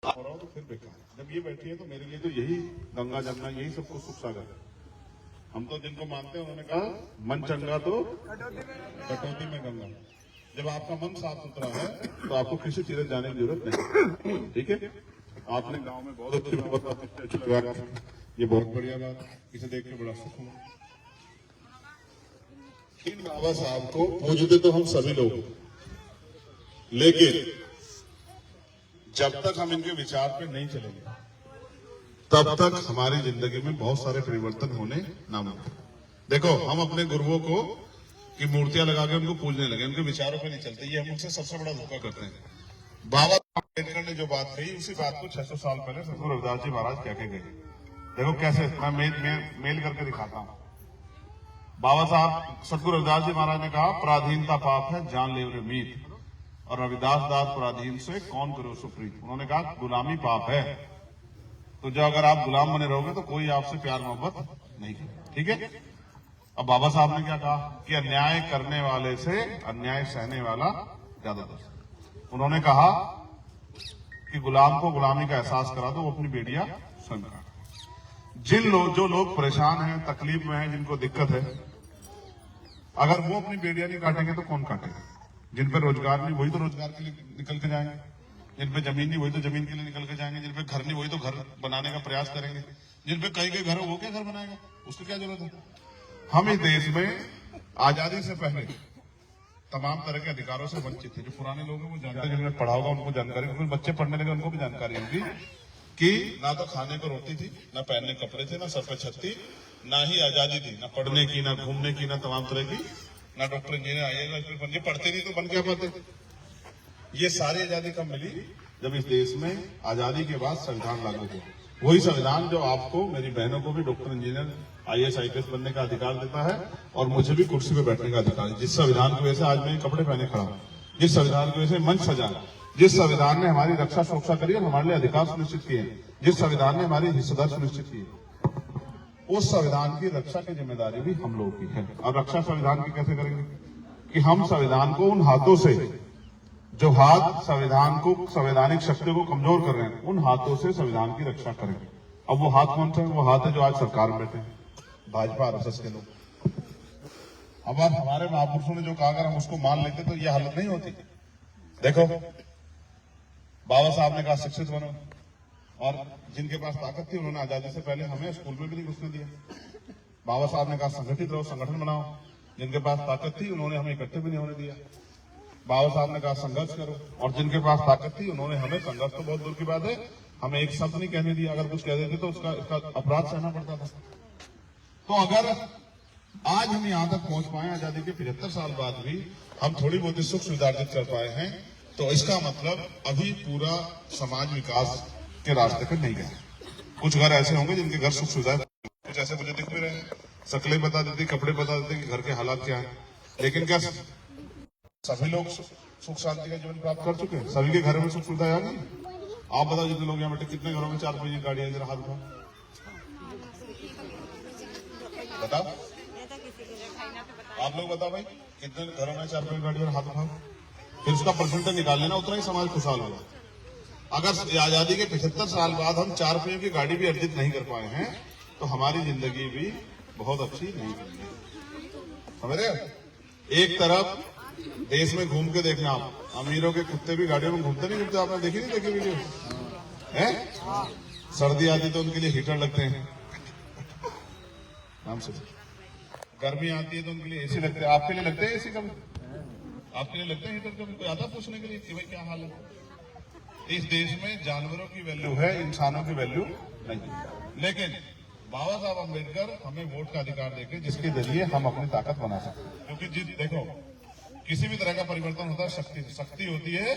हो रहा हो तो फिर बेकार है। जब ये बैठी है तो मेरे लिए तो यही गंगा जमुना यही सब कुछ सुख सागर है। हम तो जिनको मानते हैं उन्होंने कहा मन चंगा तो कटौती में गंगा। जब आपका मन साफ सुथरा है तो आपको किसी तीरथ जाने की जरूरत नहीं। ठीक है, आपने गांव में बहुत अच्छी व्यवस्था स्टैचू लगा रखा है, ये बहुत बढ़िया बात है, इसे देख के बड़ा सुख हुआ। इन बाबा साहब को पूजते तो हम सभी लोग, लेकिन जब तक हम इनके विचार पे नहीं चलेंगे तब तक हमारी जिंदगी में बहुत सारे परिवर्तन होने नामुमकिन। देखो, हम अपने गुरुओं को की मूर्तियां लगा के उनको पूजने लगे, उनके विचारों पे नहीं चलते, ये हम उनसे सबसे बड़ा धोखा करते हैं। बाबा अम्बेडकर ने जो बात कही उसी बात को 600 साल पहले सतगुरु रविदास जी महाराज कह के गए। देखो कैसे, मैं मेल करके दिखाता हूँ। बाबा साहब सतगुरु रविदास जी महाराज ने कहा, पराधीनता पाप है जान ले रे मीत, और रविदास दास पराधीन से कौन करो सुप्रीत। उन्होंने कहा गुलामी पाप है, तो जो अगर आप गुलाम बने रहोगे तो कोई आपसे प्यार मोहब्बत नहीं करेगा। ठीक है, अब बाबा साहब ने क्या कहा कि अन्याय करने वाले से अन्याय सहने वाला ज्यादा दोस्त। उन्होंने कहा कि गुलाम को गुलामी का एहसास करा दो, वो अपनी बेड़ियां स्वयं काटे। जो लोग परेशान हैं, तकलीफ में हैं, जिनको दिक्कत है, अगर वो अपनी बेड़ियां नहीं काटेंगे तो कौन काटेगा। जिन पे रोजगार नहीं वही तो रोजगार के लिए निकल के जाएंगे, जिन पे जमीन नहीं वही तो जमीन के लिए निकल के जाएंगे, जिन पे घर नहीं वही तो घर बनाने का प्रयास करेंगे, जिन पे कई घर हो वो क्या घर बनाएगा, उसकी क्या जरूरत है। हम इस देश में आजादी से पहले तमाम तरह के अधिकारों से वंचित थे। जो पुराने लोग हैं वो जानते, जिन्होंने पढ़ा होगा उनको जानकारी, क्योंकि बच्चे पढ़ने लगे उनको भी जानकारी होगी कि ना तो खाने को रोटी थी, ना पहनने कपड़े थे, ना सर पे छत थी, ना ही आजादी थी, ना पढ़ने की, ना घूमने की, ना तमाम तरह की, ना डॉक्टर इंजीनियर आइएगा बन के पढ़ते नहीं तो बन क्या पाते। ये सारी आजादी कब मिली, जब इस देश में आजादी के बाद संविधान लागू हुआ। वही संविधान जो आपको, मेरी बहनों को भी डॉक्टर इंजीनियर IAS IPS बनने का अधिकार देता है और मुझे भी कुर्सी पे बैठने का अधिकार है। जिस संविधान की वजह से आज मैं कपड़े पहने खड़ा हूं, जिस संविधान की वजह से मंच सजा, जिस संविधान ने हमारी रक्षा सुरक्षा करी और हमारे लिए अधिकार सुनिश्चित किए, जिस संविधान ने हमारी हिस्सेदार सुनिश्चित की, उस संविधान की रक्षा की जिम्मेदारी भी हम लोगों की है। और रक्षा संविधान की कैसे करेंगे कि हम संविधान को उन हाथों से, जो हाथ संविधान को, संवैधानिक शक्ति को कमजोर कर रहे हैं, उन हाथों से संविधान की रक्षा करेंगे। अब वो हाथ कौन सा है, वो हाथ है जो आज सरकार में बैठे हैं, भाजपा RSS के लोग। अब आप हमारे महापुरुषों ने जो कहा, अगर हम उसको मान लेते तो ये हालत नहीं होती। देखो, बाबा साहब ने कहा शिक्षित बनो, और जिनके पास ताकत थी उन्होंने आजादी से पहले हमें स्कूल में भी नहीं घुसने दिया। बाबा साहब ने कहा संगठित रहो, संगठन बनाओ, जिनके पास ताकत थी उन्होंने हमें इकट्ठे भी नहीं होने दिया। बाबा साहब ने कहा संघर्ष करो, और जिनके पास ताकत थी उन्होंने हमें, संघर्ष तो बहुत दूर की बात है, हमें एक शब्द नहीं कहने दिया। अगर कुछ कह देते तो उसका अपराध सहना पड़ता था। तो अगर आज हम यहां तक पहुंच पाए, आजादी के 75 साल बाद भी हम थोड़ी बहुत सुख सुविधा अर्जित कर पाए हैं, तो इसका मतलब अभी पूरा समाज विकास के रास्ते पर नहीं गया। कुछ घर ऐसे होंगे जिनके घर सुख सुविधा, कुछ ऐसे मुझे दिख भी रहे हैं, शक्लें बता देती, कपड़े बता देते कि घर के हालात क्या है, लेकिन क्या सभी लोग सुख शांति का जीवन प्राप्त कर चुके हैं? सभी के घरों में सुख सुविधा आ गई? आप बताओ, जितने लोग यहाँ बैठे, कितने घरों में 4 पहिए गाड़ी है? जरा हाथ उठाओ, बताओ, आप लोग बताओ भाई, कितने घरों में 4 पहिए गाड़ी? और हाथ उठाओ, फिर उसका परसेंटेज निकाल लेना, उतना ही समाज खुशहाल होगा। अगर आजादी के 75 साल बाद हम 4 पहियों की गाड़ी भी अर्जित नहीं कर पाए हैं तो हमारी जिंदगी भी बहुत अच्छी नहीं है। समझ रहे? एक तरफ देश में घूम के देखना, आप अमीरों के कुत्ते भी गाड़ियों में घूमते नहीं घूमते? आपने देखी नहीं देखी वीडियो है? सर्दी आती तो उनके लिए हीटर लगते हैं, नाम से। गर्मी आती है तो उनके लिए AC लगते हैं। आपके लिए लगते हैं AC कभी? आपके लिए लगते हैं हीटर कभी? कोई आता पूछने के लिए कि भाई क्या हाल है? इस देश में जानवरों की वैल्यू है, इंसानों की वैल्यू नहीं। लेकिन बाबा साहब अम्बेडकर हमें वोट का अधिकार देके, जिसके जरिए हम अपनी ताकत बना सकते हैं। क्योंकि देखो, किसी भी तरह का परिवर्तन होता है शक्ति से। शक्ति होती है,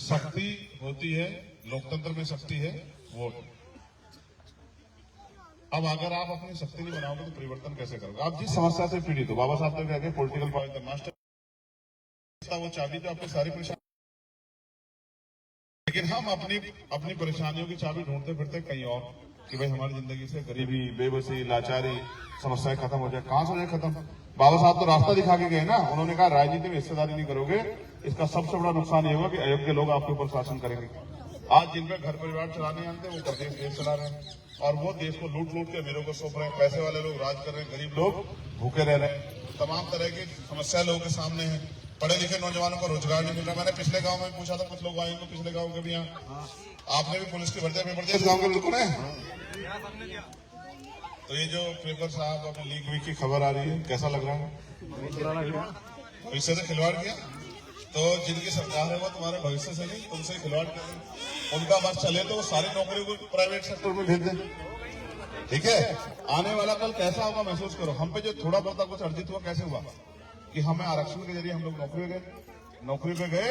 शक्ति होती है, लोकतंत्र में शक्ति है वोट। अब अगर आप अपनी शक्ति नहीं बनाओगे तो परिवर्तन कैसे करोगे? आप जिस समस्या से पीड़ित हो, बाबा साहब ने कहा पॉलिटिकल पावर द मास्टर, वो चाबी जो आपकी सारी परेशानी, लेकिन हम अपनी परेशानियों की चाबी ढूंढते फिरते कहीं और, कि भाई हमारी जिंदगी से गरीबी, बेबसी, लाचारी, समस्याएं खत्म हो जाए। कहां से हो जाए खत्म? बाबा साहब तो रास्ता दिखा के गए ना, उन्होंने कहा राजनीति में हिस्सेदारी नहीं करोगे, इसका सबसे बड़ा नुकसान ये होगा कि अयोग्य लोग आपके ऊपर शासन करेंगे। आज जिन पे घर परिवार चलाने आते वो प्रदेश देश चला रहे हैं, और वो देश को लूट लूट के अमीरों को सौंप रहे हैं। पैसे वाले लोग राज कर रहे हैं, गरीब लोग भूखे रह रहे हैं। तमाम तरह की समस्या लोगों के सामने है। पढ़े लिखे नौजवानों को रोजगार नहीं मिल रहा। मैंने पिछले गांव में पूछा था, कुछ लोग आए तो पिछले गांव के भी यहाँ, आपने भी पुलिस की भर्ती पेपर दिया इस गांव के बिल्कुल है। तो ये जो पेपर साहब अपने लीक वीक की खबर आ रही है, कैसा लग रहा है? इससे तो खिलवाड़ किया। तो जिनकी सरकार है वो तुम्हारे भविष्य से नहीं, तुमसे खिलवाड़ कर रही। उनका बस चले तो सारी नौकरियों को प्राइवेट सेक्टर में भेज दें। ठीक है, आने वाला कल कैसा होगा महसूस करो। हम पे जो थोड़ा बहुत कुछ अर्जित हुआ कैसे हुआ कि हमें आरक्षण के जरिए हम लोग नौकरी पे गए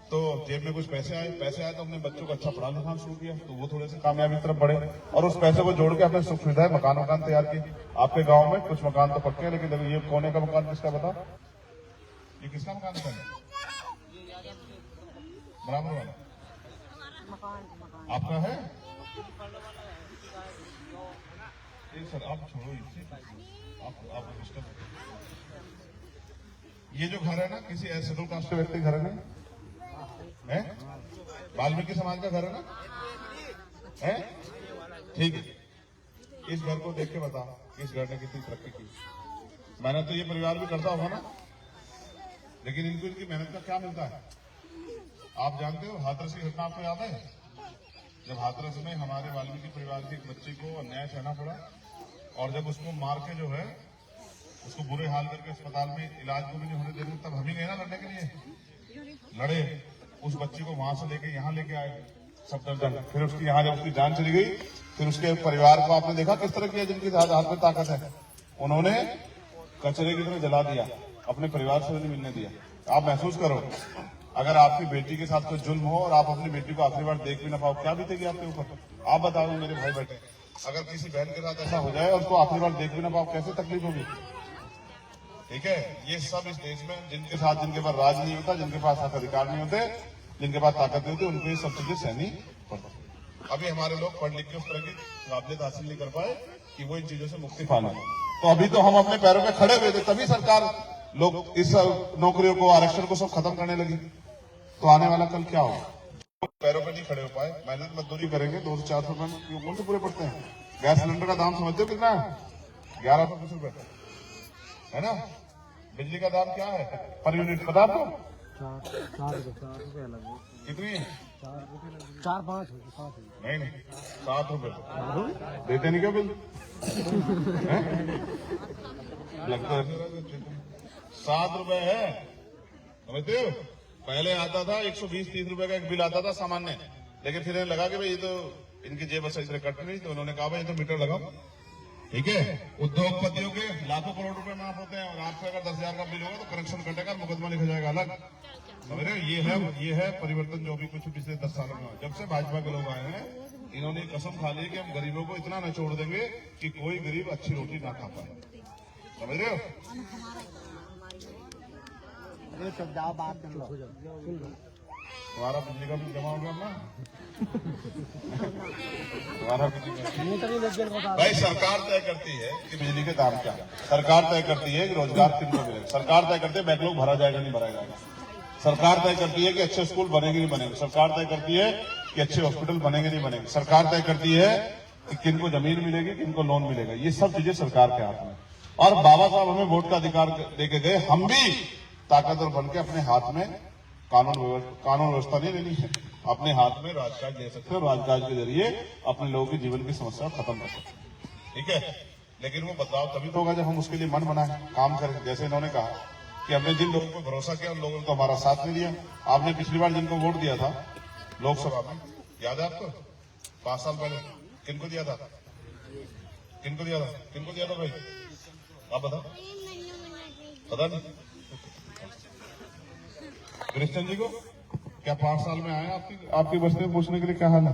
तो जेब में कुछ पैसे आए तो अपने बच्चों को अच्छा पढ़ा लिखा शुरू किया, तो वो थोड़े से कामयाबी की तरफ बढ़े, और उस पैसे को जोड़ के अपने सुख सुविधाएं मकान तैयार किए। आपके गांव में कुछ मकान तो पक्के हैं, लेकिन देखो ये कोने का मकान किसका बताओ? ये किसका मकान है? बराबर वाला आपका है? सर आप छोड़ो इससे, आप डिस्टर्ब। ये जो घर है ना, किसी शेड्यूल कास्ट के व्यक्ति घर है? वाल्मीकि समाज का घर है ना? है? ठीक है, इस घर को देख के बताओ इस घर ने कितनी तरक्की की। मेहनत तो ये परिवार भी करता होगा ना, लेकिन इनको इनकी मेहनत का क्या मिलता है? आप जानते हो हाथरस की घटना आपको याद है? जब हाथरस में हमारे वाल्मीकि परिवार के एक बच्चे को अन्याय सहना पड़ा, और जब उसको मार के जो है उसको बुरे हाल करके अस्पताल में इलाज को भी नहीं होने दे रहे, तब हम ही गए ना लड़ने के लिए, लड़े। उस बच्चे को वहां से लेके यहाँ लेके आए सब दर्जन। फिर उसकी यहाँ जब उसकी जान चली गई, फिर उसके परिवार को आपने देखा किस तरह किया, जिनकी हाथ में ताकत है, उन्होंने कचरे की तरह जला दिया, अपने परिवार से नहीं मिलने दिया। आप महसूस करो, अगर आपकी बेटी के साथ कोई जुल्म हो और आप अपनी बेटी को आखिरी बार देख भी ना पाओ, क्या बीतेगी आपके ऊपर? आप बताओ मेरे भाई बेटे, अगर किसी बहन के साथ ऐसा हो जाए और उसको आखिरी बार देख भी ना पाओ, कैसे तकलीफ होगी? ठीक है, ये सब इस देश में जिनके पास राज नहीं होता, जिनके पास हक अधिकार नहीं होते, जिनके पास ताकत नहीं होती, उनको ये सब चीजें सहनी पड़ती। अभी हमारे लोग पढ़ लिख के उस तरह की काबिलियत हासिल नहीं कर पाए कि वो इन चीजों से मुक्ति पा लें। तो अभी तो हम अपने पैरों पे खड़े हुए थे, तभी सरकार लोग इस नौकरियों को, आरक्षण को सब खत्म करने लगी। तो आने वाला कल क्या होगा? पैरों पे नहीं खड़े हो पाए, मेहनत मजदूरी करेंगे, 2 से 400 रुपए कौन से पूरे पड़ते हैं? गैस सिलेंडर का दाम समझते हो कितना है? 1120 रुपए है ना? बिजली का दाम क्या है पर यूनिट, पता आपको? 4 रुपए लगभग। कितनी? 4-5 नहीं 7 रुपए देते नहीं क्या बिल? लगता है 7 रुपए है, समझते हो? पहले आता था 120-30 रुपए का एक बिल आता था सामान्य, लेकिन फिर लगा कि भाई ये तो इनकी जेब से इधर कट नहीं, तो उन्होंने कहा भाई ये तो मीटर लगाओ। ठीक है, उद्योगपतियों के लाखों करोड़ रुपए माफ होते हैं, और आपको अगर 10,000 का बिल होगा तो कनेक्शन कटेगा, मुकदमा लिखा जाएगा अलग। समझ रहे हो? ये है परिवर्तन जो भी कुछ पिछले 10 सालों में। जब से भाजपा के लोग आए हैं, इन्होंने कसम खा ली कि हम गरीबों को इतना नचोड़ देंगे कि कोई गरीब अच्छी रोटी ना खा पाए। समझ रहे हो? तुम्हारा बिजली का बिल जमा हो गया ना? तुम्हारा भाई सरकार तय करती है कि बिजली के दाम क्या है, सरकार तय करती है कि रोजगार किनको मिलेगा, सरकार तय करती है बैकलॉग भरा जाएगा नहीं भरा जाएगा, सरकार तय करती है कि अच्छे स्कूल बनेंगे नहीं बनेंगे, सरकार तय करती है कि अच्छे हॉस्पिटल बनेंगे नहीं बनेंगे, सरकार तय करती है कि किनको जमीन मिलेगी, किनको लोन मिलेगा। ये सब चीजें सरकार के हाथ में। और बाबा साहब हमें वोट का अधिकार देके गए, हम भी ताकतवर बन के अपने हाथ में कानून व्यवस्था नहीं लेनी है, अपने हाथ में राजकाज ले सकते हैं, राजकाज के जरिए अपने लोगों के जीवन की समस्या खत्म कर सकते हैं। ठीक है, लेकिन वो बदलाव तभी तो होगा जब हम उसके लिए मन बनाए, काम करें। जैसे इन्होंने कहा कि हमने जिन लोगों पर भरोसा किया उन लोगों ने तो हमारा साथ नहीं दिया। आपने पिछली बार जिनको वोट दिया था लोकसभा में, याद है आपको? 5 साल पहले किनको दिया था? किनको दिया था? किनको दिया था भाई? आप बताओ। पता नहीं क्रिश्चियन जी को? क्या 5 साल में आए आपकी बस्ती में पूछने के लिए क्या हाल है?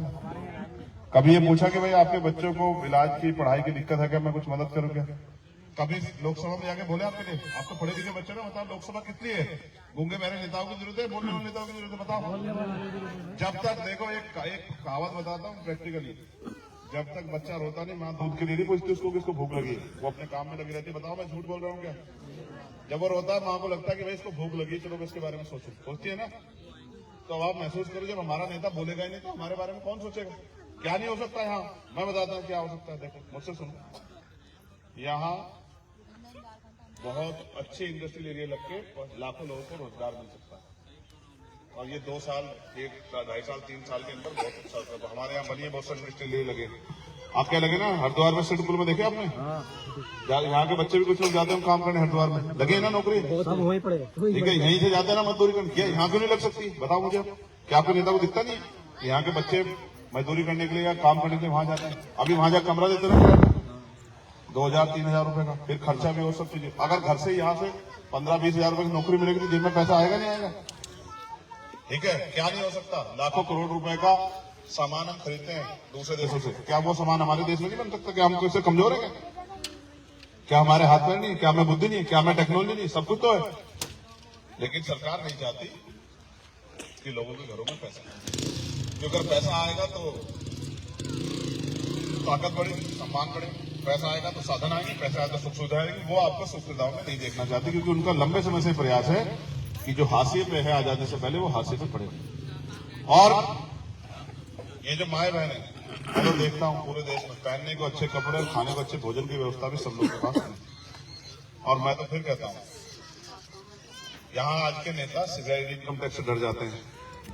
कभी ये पूछा कि भाई आपके बच्चों को इलाज की, पढ़ाई की दिक्कत है क्या, मैं कुछ मदद करूं क्या? कभी लोकसभा में जाके बोले आपके लिए? आप तो पढ़े लिखे बच्चे ना, बताओ लोकसभा कितनी है? गूंगे बहरे नेताओं की जरूरत है, बोलने वाले नेताओं की जरूरत है? बताओ। जब तक देखो एक कहावत बताता हूँ प्रैक्टिकली, जब तक बच्चा रोता नहीं माँ दूध के लिए नहीं पूछती उसको किसको भूख लगी है। वो अपने काम में लगी रहती है। बताओ मैं झूठ बोल रहा हूँ क्या? जब वो रोता है माँ को लगता है कि भाई इसको भूख लगी है, चलो मैं इसके बारे में सोचूं, सोचती है ना। तो अब आप महसूस करो जब हमारा नेता बोलेगा ही नहीं तो हमारे बारे में कौन सोचेगा? क्या नहीं हो सकता यहाँ? मैं बताता हूँ क्या हो सकता है। देखो मुझसे सुनो, यहाँ बहुत अच्छे इंडस्ट्रियल एरिया लग के लाखों लोगों को रोजगार मिल सकता है। और ये 2 साल 1-2.5 साल 3 साल के अंदर बहुत अच्छा होता है। हमारे यहाँ बनिए बहुत सारे इंडस्ट्रियल एरिया लगे। आप क्या लगे ना हरिद्वार में सिडकुल में देखे आपने? यहाँ के बच्चे भी कुछ लोग जाते हैं काम करने हरिद्वार में, लगे है ना नौकरी। सब वहीं पड़े। ठीक है, यहीं से जाते हैं ना मजदूरी करने। क्या यहाँ क्यों नहीं लग सकती? बताओ मुझे, क्या आपको नेता को दिखता नहीं है? यहाँ के बच्चे मजदूरी करने के लिए या काम करने के लिए वहां जाते हैं। अभी वहां जाकर कमरा देते ना 2,000-3,000 रुपए का, फिर खर्चा भी और सब चीजें। अगर घर से यहाँ से 15-20 हजार रुपए की नौकरी मिलेगी तो जेब में पैसा आएगा नहीं आएगा? ठीक है, क्या नहीं हो सकता? लाखों करोड़ रुपए का सामान हम खरीदते हैं दूसरे देशों से, क्या वो सामान हमारे देश में नहीं बन सकता? क्या हम इससे कमजोर है क्या हमारे हाथ पैर नहीं? क्या हमें बुद्धि नहीं? क्या हमें टेक्नोलॉजी नहीं? सब कुछ तो है। लेकिन सरकार नहीं चाहती कि लोगों के घरों में पैसा आए। क्योंकि अगर पैसा आएगा तो ताकत बढ़ेगी, सम्मान बढ़ेगा। पैसा आएगा तो साधन आएंगे, पैसा आएगा तो सुख सुविधा आएगी। वो आपको सुख सुविधाओं में नहीं देखना चाहते क्योंकि उनका लंबे समय से प्रयास है कि जो हाशिए पे है आजादी से पहले वो हाशिए पे पड़े। और ये जो माए बहन है, मैं तो देखता हूँ पूरे देश में पहनने को अच्छे कपड़े और खाने को अच्छे भोजन की व्यवस्था भी सब लोगों के पास है। और मैं तो फिर कहता हूँ यहाँ आज के नेता सीबीआई इनकम टैक्स से डर जाते हैं।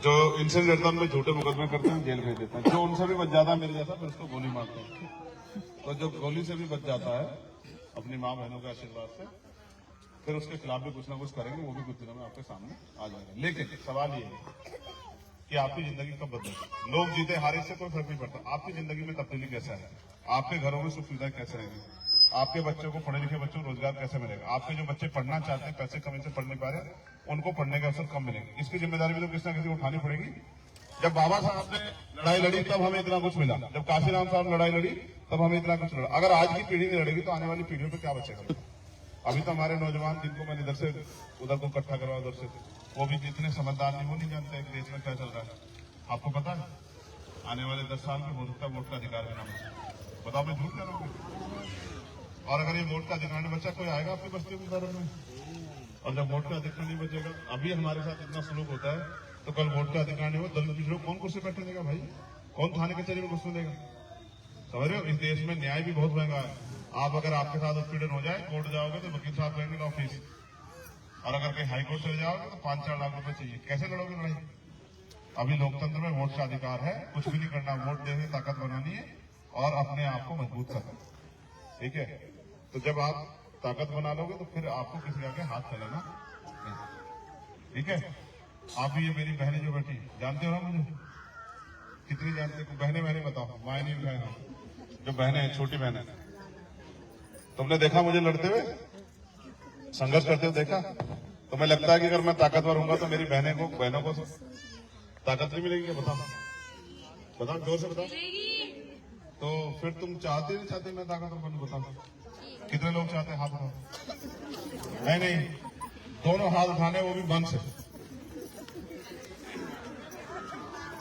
जो इनसे डरता उनमें झूठे मुकदमे करते हैं, जेल भेज देते हैं। जो उनसे भी बच जाता है मेरे जैसा फिर उसको गोली मारते हैं। तो जो गोली से भी बच जाता है अपनी माँ बहनों के आशीर्वाद से, फिर उसके खिलाफ भी कुछ ना कुछ करेंगे, वो भी कुछ दिनों में आपके सामने आ जाएगा। लेकिन सवाल ये है कि आपकी जिंदगी कब बदलेगी? लोग जीते हारे से कोई फर्क नहीं पड़ता। आपकी जिंदगी में तब्दीली कैसे आएगी? आपके घरों में सुख सुविधा कैसे रहेगी? आपके बच्चों को, पढ़े लिखे बच्चों को रोजगार कैसे मिलेगा? आपके जो बच्चे पढ़ना चाहते हैं, पैसे कमी से पढ़ नहीं पा रहे, उनको पढ़ने के अवसर कम मिलेंगे। इसकी जिम्मेदारी भी तो किसी ना किसी को उठानी पड़ेगी। जब बाबा साहब ने लड़ाई लड़ी तब हमें इतना कुछ मिला, जब काशीराम साहब लड़ाई लड़ी तब हमें इतना कुछ मिला। अगर आज की पीढ़ी नहीं लड़ेगी तो आने वाली पीढ़ियों पर क्या बचेगा? अभी तो हमारे नौजवान जिनको मैंने इधर से उधर को इकट्ठा करवा, उधर से, वो भी जितने समझदार नहीं, वो नहीं जानते एक देश में क्या चल रहा है। आपको पता है आने वाले 10 साल में हो सकता है वोट का अधिकार भी ना बचे। बताओ मैं झूठ कह रहा हूँ? और अगर ये वोट का अधिकार नहीं बचा, कोई आएगा आपकी बस्ती के बारे में? और जब वोट का अधिकार नहीं बचेगा, अभी हमारे साथ इतना सलूक होता है, तो कल वोट का अधिकार नहीं हो, दलित पिछड़ों कौन कुर्सी बैठने देगा भाई? कौन थाने कचहरी में घुसने देगा? समझ रहे हो? इस देश में न्याय भी बहुत महंगा है। आप अगर आपके साथ उत्पीड़न हो जाए, कोर्ट जाओगे तो वकील साहब रहेंगे लॉ फीस, और अगर कहीं हाईकोर्ट चले जाओगे तो 5-4 लाख रुपए चाहिए। कैसे लड़ोगे लड़ाई? अभी लोकतंत्र में वोट का अधिकार है, कुछ भी नहीं करना, वोट देने ताकत बनानी है और अपने आप को मजबूत करना। ठीक है, तो जब आप ताकत बना लोगे तो फिर आपको किसी आगे हाथ चलाना नहीं। ठीक है, आप भी, ये मेरी बहनें जो बैठी, जानते हो ना मुझे? कितनी जानते हो? बहनें बताओ, माए नहीं बहन, जो बहनें हैं, छोटी बहनें, तुमने देखा मुझे लड़ते हुए, संघर्ष करते हुए देखा? तुम्हें लगता है कि अगर मैं ताकतवर हूंगा तो मेरी बहनों को ताकत नहीं मिलेगी? बताओ जोर से बताओ। तो फिर तुम चाहते नहीं चाहते मैं ताकतवर बनूं? बताओ कितने लोग चाहते हैं? हाथ उठाओ। नहीं, दोनों हाथ उठाने, वो भी बंद से।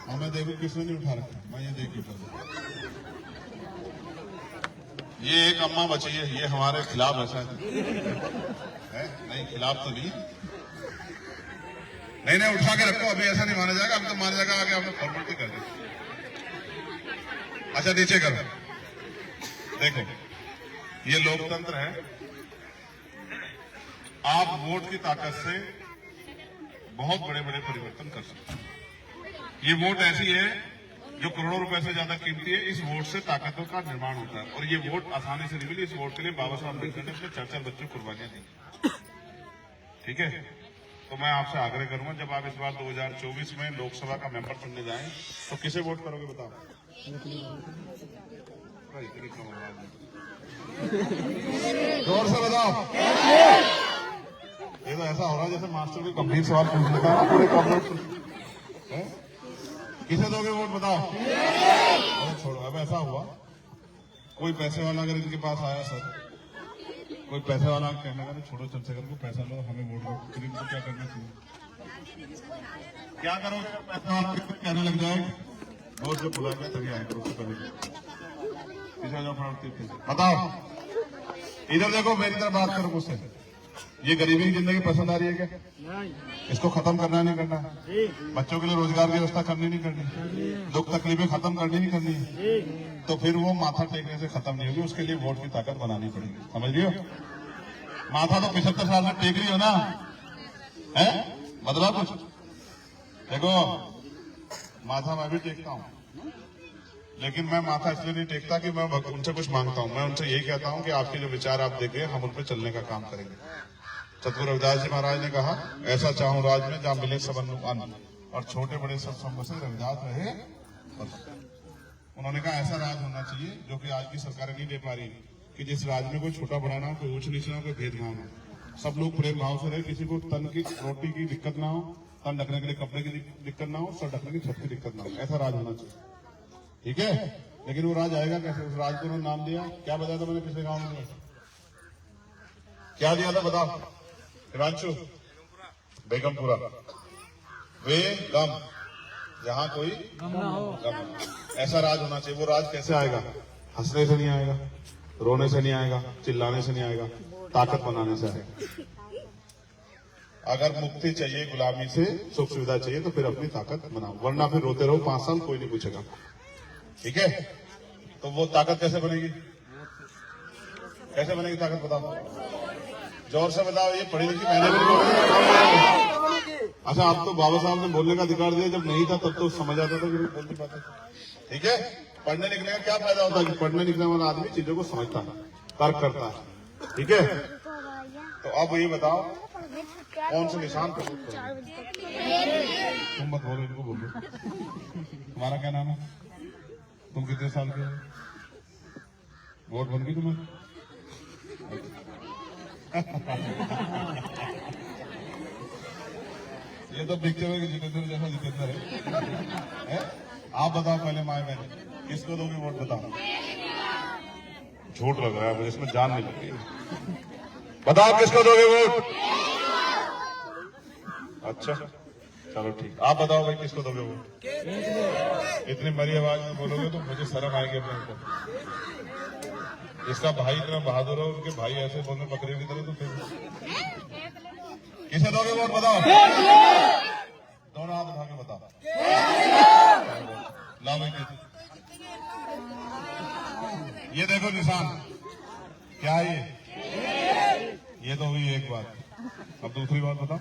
और मैं देखू किसने नहीं उठा रखा, मैं ये देख ही ये एक अम्मा बची है, ये हमारे खिलाफ ऐसा है? नहीं, खिलाफ तो नहीं। नहीं, उठा के रखो, अभी ऐसा नहीं माना जाएगा। अभी तो माना जाएगा आगे आपने फॉर्मेलिटी कर दी। अच्छा नीचे करो, देखो ये लोकतंत्र है। आप वोट की ताकत से बहुत बड़े बड़े परिवर्तन कर सकते हैं। ये वोट ऐसी है जो करोड़ों रुपए से ज्यादा कीमती है। इस वोट से ताकतों का निर्माण होता है और ये वोट आसानी से नहीं मिली। इस वोट के लिए बाबा साहब अम्बेडकर ने अपने 4 बच्चों को कुर्बानियां दी। ठीक है, तो मैं आपसे आग्रह करूंगा, जब आप इस बार 2024 में लोकसभा का मेंबर चुनने जाएं तो किसे वोट करोगे? बताओ। जोर से बताओ। ये तो ऐसा हो रहा है जैसे मास्टर को गंभीर सवाल पूछ लेता है पूरे कॉर्पोरेट। किसे दोगे वोट? बताओ। अरे छोड़ो, अब ऐसा हुआ, कोई पैसे वाला अगर इनके पास आया, सर कोई पैसे वाला कहने लगा छोड़ो चंद्रशेखर को पैसा लो, हमें वोट दो, फिर इनको क्या करना चाहिए? क्या करो? पैसा वाला कहने लग जाए वोट से बुला के तभी आए करो, उससे पहले पीछे जाओ फटाफट। बताओ, इधर देखो, मेरी तरफ बात करो मुझसे। ये गरीबी की जिंदगी पसंद आ रही है क्या? इसको खत्म करना नहीं करना? बच्चों के लिए रोजगार की व्यवस्था करनी नहीं करनी? दुख तकलीफें खत्म करनी नहीं करनी? तो फिर वो माथा टेकने से खत्म नहीं होगी, उसके लिए वोट की ताकत बनानी पड़ेगी। समझ रही हो? माथा तो 75 साल में टेक रही हो ना, है? बदला कुछ? देखो, माथा मैं भी टेकता हूँ, लेकिन मैं माथा इसलिए नहीं टेकता कि मैं उनसे कुछ मांगता हूँ। मैं उनसे यही कहता हूँ कि आपके जो विचार आप देखें, हम उन पर चलने का काम करेंगे। सतगुरु रविदास जी महाराज ने कहा, ऐसा चाहूं राज में जहां मिले सबनु अन्न, और छोटे बड़े सब संग से रविदास रहे बस। उन्होंने कहा ऐसा राज होना चाहिए जो कि आज की सरकारें नहीं दे पा रही, कि जिस राज में कोई छोटा बड़ा ना हो, कोई ऊंच नीच ना हो, कोई भेदभाव ना हो, सब लोग प्रेम भाव से रहे, किसी को तन की रोटी की दिक्कत ना हो, तन ढकने के लिए कपड़े की दिक्कत ना हो, सर ढकने की छत की दिक्कत ना हो। ऐसा राज होना चाहिए, ठीक है? लेकिन वो राज आएगा कैसे? उस राज को उन्होंने नाम दिया, क्या बताया था मैंने पिछले गाँव में? क्या दिया था बताओ हिमांशु? बेगमपुरा। वे गम, जहां कोई गम ना हो। ऐसा राज होना चाहिए। वो राज कैसे आएगा? हंसने से नहीं आएगा, रोने से नहीं आएगा, चिल्लाने से नहीं आएगा, ताकत बनाने से आएगा। अगर मुक्ति चाहिए गुलामी से, सुख सुविधा चाहिए, तो फिर अपनी ताकत बनाओ, वरना फिर रोते रहो 5 साल, कोई नहीं पूछेगा। ठीक है? तो वो ताकत कैसे बनेगी? कैसे बनेगी ताकत बताओ, जोर से बताओ। ये पढ़ी लिखी मैंने भी नहीं। अच्छा, आप तो बाबा साहब ने बोलने का अधिकार दिया, जब नहीं था तब तो समझ आता था कि बोलती बात है। ठीक है? पढ़ने लिखने का क्या फायदा होता है कि पढ़ने लिखने वाला आदमी चीजों को समझता है, तर्क करता है। ठीक है? तो अब ये बताओ, कौन से निशान पर तुम मत बोलो, इनको बोलो। तुम्हारा क्या नाम है? तुम कितने साल के हो? वोट बन गई तुम्हें? ये तो पिक्चर है कि जितेंद्र जैसा जितेंद्र है? आप बताओ पहले, माए बहन किसको दोगे वोट? बताओ। झूठ लग रहा है मुझे, इसमें जान नहीं लग रही। बताओ किसको दोगे वोट? अच्छा चलो ठीक, आप बताओ भाई किसको दोगे वोट? इतनी मरी आवाज में बोलोगे तो मुझे शर्म आएगी अपने ऊपर। इसका भाई इतना बहादुर है, उनके भाई ऐसे बोलने बकरियों की तरह, तो फिर किसे दोगे वोट? बताओ, दोनों हाथ उठा के बताओ। लाओ भाई, ये देखो निशान, क्या है ये तो हुई एक बात। अब दूसरी बात बताओ।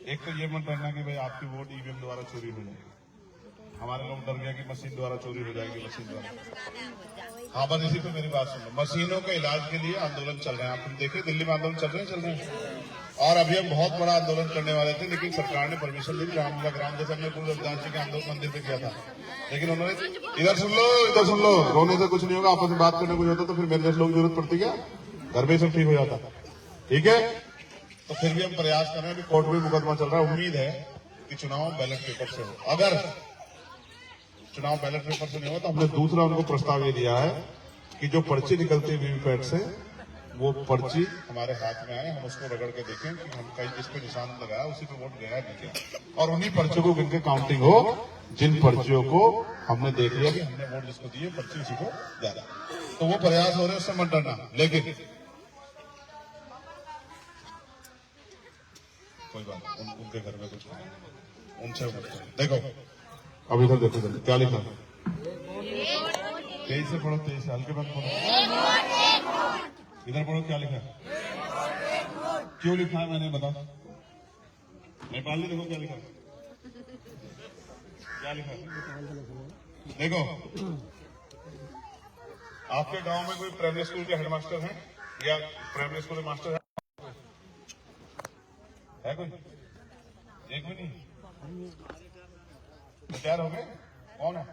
एक तो ये मत डरना कि भाई आपकी वोट ईवीएम द्वारा चोरी हो जाएगी। हमारे लोग डर गया कि मशीन द्वारा चोरी हो जाएगी, मशीन द्वारा। हाँ, बस इसी पे मेरी बात सुनो। मशीनों के इलाज के लिए आंदोलन चल रहे हैं, आप देखे दिल्ली में आंदोलन चल रहे हैं। और अभी हम बहुत बड़ा आंदोलन करने वाले थे, लेकिन सरकार ने परमिशन दी। रामलीला ग्राम जैसे हमने गुरु रविदास जी के आंदोलन मंदिर पे किया था, लेकिन उन्होंने, इधर सुन लो, इधर सुन लो, रोने से कुछ नहीं होगा, आपस में बात करने कुछ होता तो फिर मेरे जैसे लोग जरूरत पड़ती क्या? घर में सब ठीक हो जाता। ठीक है? तो फिर भी हम प्रयास कर रहे हैं, अभी कोर्ट में मुकदमा चल रहा है। उम्मीद है कि चुनाव बैलेट पेपर से हो। अगर चुनाव बैलेट पेपर से नहीं हो तो हमने दूसरा उनको प्रस्ताव ये दिया है कि जो पर्ची निकलती है वीवीपैट से, वो पर्ची हमारे हाथ में आए, हम उसको रगड़ के देखें कि हम कहीं जिस पे निशान लगाया उसी पे वोट गया नहीं गया, और उन्हीं पर्चियों को गिनके काउंटिंग हो। जिन पर्चियों को हमने देख लिया कि हमने वोट जिसको दिए, पर्ची उसी को ज्यादा, तो वो प्रयास हो रहे हैं, उससे मत डरना। लेकिन कोई बात, उनके घर में कुछ उनसे देखो। अब इधर देखो, क्या लिखा? तेज से पढ़ो, तेज से, हल्के बात पढ़ो। इधर पढ़ो, क्या लिखा है? क्यों लिखा है मैंने बताओ। नेपाली देखो क्या लिखा है, क्या लिखा है? देखो, आपके गांव में कोई प्राइमरी स्कूल के हेडमास्टर हैं या प्राइमरी स्कूल के मास्टर है कोई? एक भी नहीं। रिटायर हो गए? कौन है?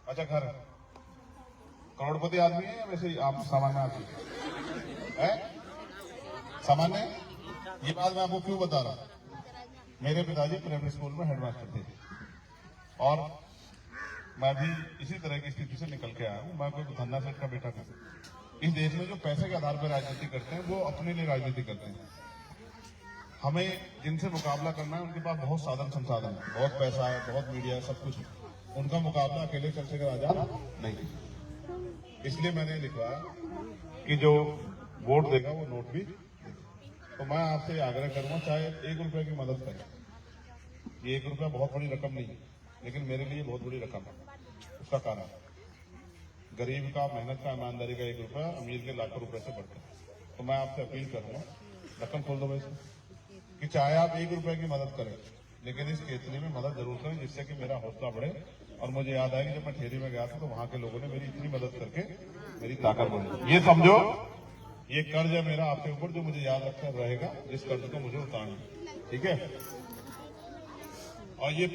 अच्छा, घर है। करोड़पति आदमी है या वैसे आप सामान्य आदमी है? सामान्य। ये बात मैं आपको क्यों बता रहा हूं? मेरे पिताजी प्राइमरी स्कूल में हेडमास्टर थे, और मैं भी इसी तरह की स्थिति से निकल के आया हूं। मैं कोई धन्ना सेठ का बेटा नहीं। इस देश में जो पैसे के आधार पर राजनीति करते हैं, वो अपने लिए राजनीति करते हैं। हमें जिनसे मुकाबला करना है, उनके पास बहुत साधन संसाधन है, बहुत पैसा है, बहुत मीडिया है, सब कुछ है। उनका मुकाबला अकेले चंद्रशेखर आजाद नहीं। इसलिए मैंने लिखवाया कि जो वोट देगा वो नोट भी देगा। तो मैं आपसे आग्रह करूंगा, चाहे 1 रुपए की मदद करें। ये 1 रुपया बहुत बड़ी रकम नहीं है, लेकिन मेरे लिए बहुत बड़ी रकम है। उसका कारण गरीब का, मेहनत का, ईमानदारी का 1 रुपया अमीर के लाखों रुपए से बढ़ता है। तो मैं आपसे अपील करूंगा, रकम खोल दो वैसे कि चाहे आप 1 रुपए की मदद करें, लेकिन इस केतली में मदद जरूर करें, जिससे कि मेरा हौसला बढ़े। और मुझे याद आया कि जब मैं ठेरी में गया था तो वहां के लोगों ने मेरी इतनी मदद करके मेरी ताकत बढ़ी। ये समझो, ये कर्ज है मेरा आपके ऊपर, जो मुझे याद रखकर रहेगा, जिस कर्ज को मुझे उतारना। ठीक है। और ये